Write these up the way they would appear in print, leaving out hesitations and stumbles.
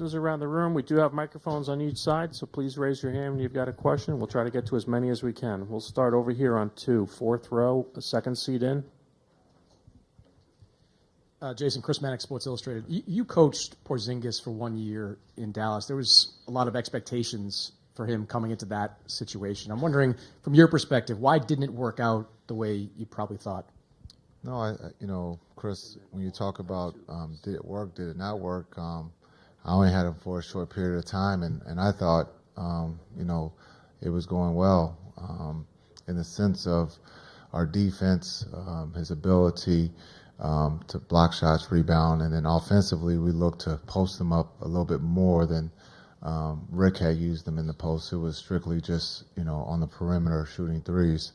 Around the room. We do have microphones on each side, so please raise your hand when you've got a question. We'll try to get to as many as we can. We'll start over here on 2, 4th row, the second seat in. Jason, Chris Mannix, Sports Illustrated. You coached Porzingis for 1 year in Dallas. There was a lot of expectations for him coming into that situation. I'm wondering, from your perspective, why didn't it work out the way you probably thought? No, Chris, when you talk about did it work, did it not work, I only had him for a short period of time, and I thought, it was going well in the sense of our defense, his ability to block shots, rebound, and then offensively we looked to post them up a little bit more than Rick had used them in the post. It was strictly just, on the perimeter shooting threes.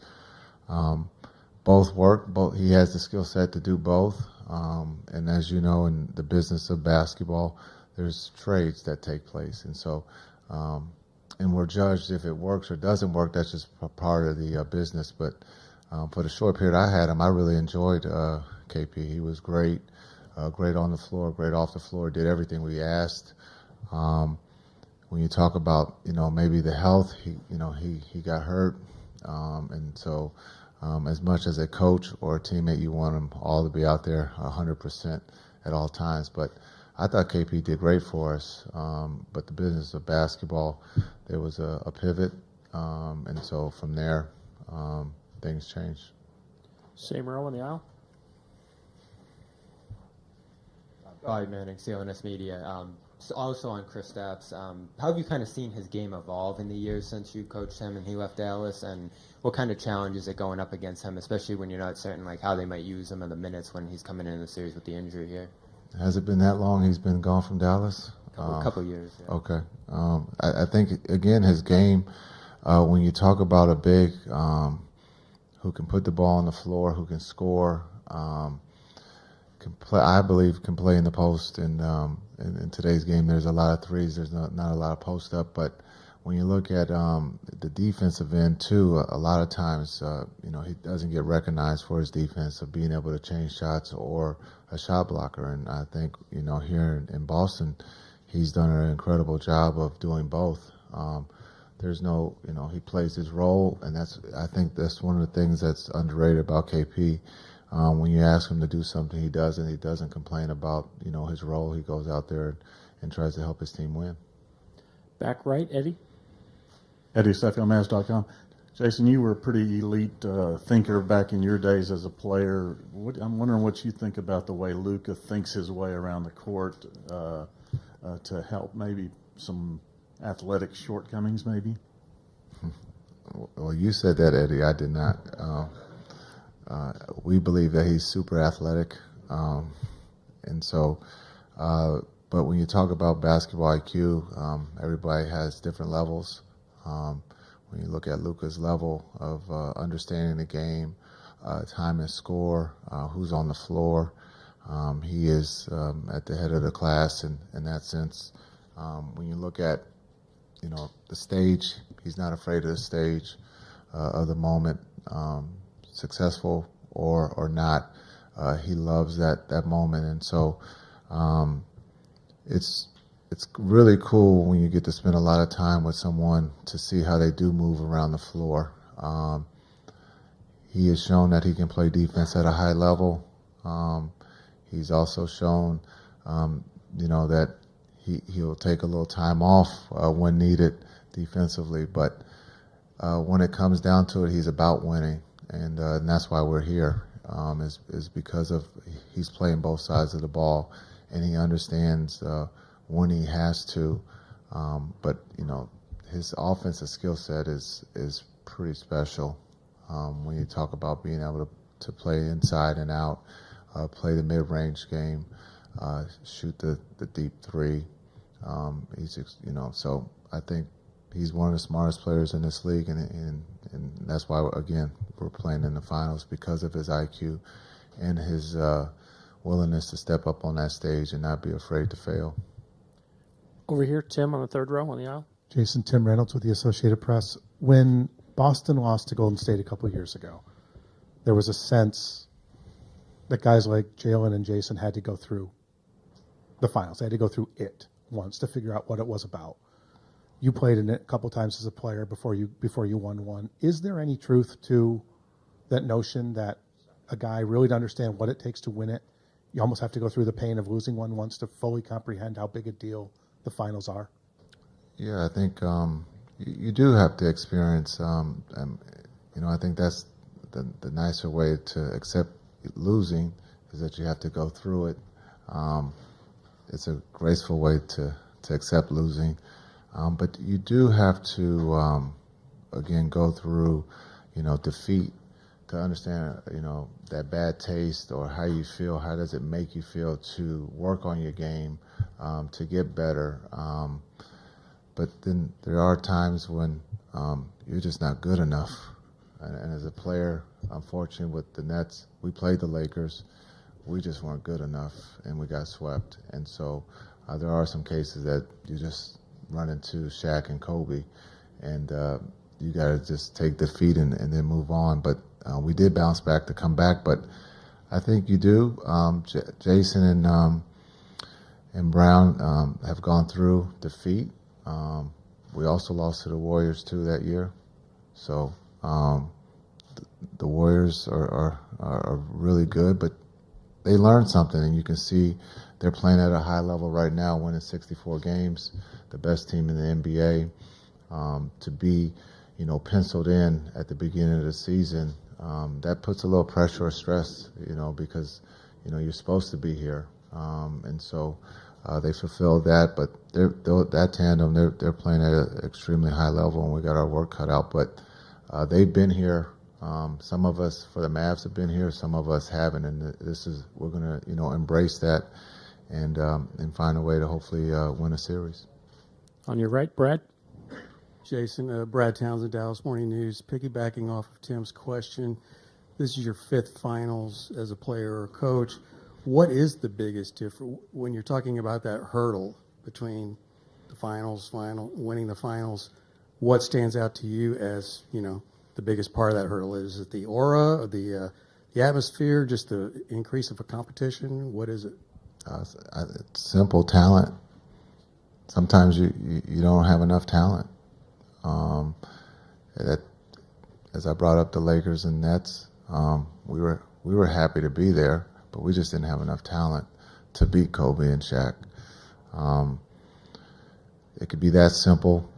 Both work. He has the skill set to do both. And as you know, in the business of basketball, there's trades that take place. And so, and we're judged if it works or doesn't work. That's just part of the business. But for the short period I had him, I really enjoyed KP. He was great, great on the floor, great off the floor, did everything we asked. When you talk about, maybe the health, he got hurt. And so as much as a coach or a teammate, you want them all to be out there 100% at all times. But I thought KP did great for us. But the business of basketball, there was a pivot. And so from there, things changed. Same row in the aisle. Bobby Manning, CLNS Media. Also on Kristaps, how have you kind of seen his game evolve in the years since you coached him and he left Dallas, and what kind of challenges are going up against him, especially when you're not certain like how they might use him in the minutes when he's coming in the series with the injury here? Has it been that long he's been gone from Dallas? A couple years. Yeah. Okay. I think, again, his game, when you talk about a big who can put the ball on the floor, who can score, I believe can play in the post. And in today's game, there's a lot of threes. There's not a lot of post up. But when you look at the defensive end too, a lot of times, he doesn't get recognized for his defense of being able to change shots or a shot blocker. And I think, here in Boston, he's done an incredible job of doing both. There's no, he plays his role, and I think that's one of the things that's underrated about KP. When you ask him to do something, he does, and he doesn't complain about, his role. He goes out there and tries to help his team win. Back right, Eddie. Eddie, SafetyOnMavs.com. Jason, you were a pretty elite thinker back in your days as a player. I'm wondering what you think about the way Luka thinks his way around the court to help maybe some athletic shortcomings, maybe? Well, you said that, Eddie. I did not. We believe that he's super athletic. And so, but when you talk about basketball IQ, everybody has different levels. When you look at Luka's level of understanding the game, time and score, who's on the floor, he is at the head of the class in that sense. When you look at, the stage, he's not afraid of the stage, of the moment, successful or not. He loves that moment. And so it's really cool when you get to spend a lot of time with someone to see how they do move around the floor. He has shown that he can play defense at a high level. He's also shown, that he'll take a little time off when needed defensively. But when it comes down to it, he's about winning, and that's why we're here. Is because of he's playing both sides of the ball, and he understands when he has to. But his offensive skill set is pretty special. When you talk about being able to play inside and out, play the mid-range game, shoot the deep three. So I think he's one of the smartest players in this league, and that's why, again, we're playing in the finals, because of his IQ and his willingness to step up on that stage and not be afraid to fail. Over here, Tim on the third row on the aisle. Jason, Tim Reynolds with the Associated Press. When Boston lost to Golden State a couple of years ago, there was a sense that guys like Jalen and Jason had to go through the finals. They had to go through it, once to figure out what it was about. You played in it a couple times as a player before you won one. Is there any truth to that notion that a guy really to understand what it takes to win it, you almost have to go through the pain of losing one once to fully comprehend how big a deal the finals are? Yeah, I think you do have to experience, I think that's the nicer way to accept losing is that you have to go through it. It's a graceful way to accept losing. But you do have to, again, go through, defeat to understand, that bad taste or how you feel, how does it make you feel to work on your game, to get better. But then there are times when you're just not good enough. And as a player, unfortunately with the Nets, we played the Lakers. We just weren't good enough, and we got swept. And so there are some cases that you just run into Shaq and Kobe, and you got to just take defeat and then move on. But we did bounce back to come back. But I think you do. Jason and Brown have gone through defeat. We also lost to the Warriors too that year. So the Warriors are really good, but they learned something, and you can see they're playing at a high level right now, winning 64 games, the best team in the NBA. To be, penciled in at the beginning of the season, that puts a little pressure or stress, because, you're supposed to be here. And so they fulfilled that, but that tandem, they're playing at an extremely high level, and we got our work cut out. But they've been here. Some of us for the Mavs have been here, some of us haven't, and we're going to embrace that and find a way to hopefully win a series. On your right, Brad. Jason, Brad Townsend, Dallas Morning News. Piggybacking off of Tim's question, this is your fifth finals as a player or coach. What is the biggest difference when you're talking about that hurdle between the winning the finals? What stands out to you as the biggest part of that hurdle? Is it the aura, or the atmosphere, just the increase of a competition? What is it? It's simple talent. Sometimes you don't have enough talent. As I brought up the Lakers and Nets, we were happy to be there, but we just didn't have enough talent to beat Kobe and Shaq. It could be that simple.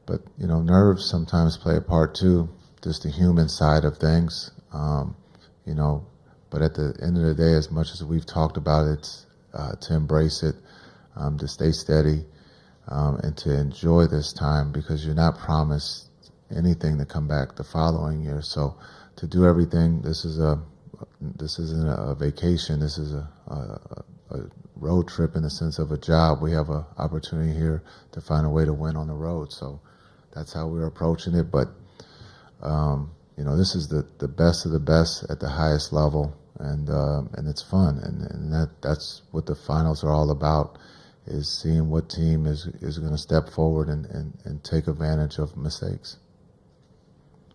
But, nerves sometimes play a part too, just the human side of things, But at the end of the day, as much as we've talked about it, to embrace it, to stay steady, and to enjoy this time, because you're not promised anything to come back the following year. So to do everything, this isn't a vacation. This is a road trip in the sense of a job. We have an opportunity here to find a way to win on the road. So that's how we're approaching it. But, this is the best of the best at the highest level, and it's fun. And that's what the finals are all about, is seeing what team is going to step forward and take advantage of mistakes.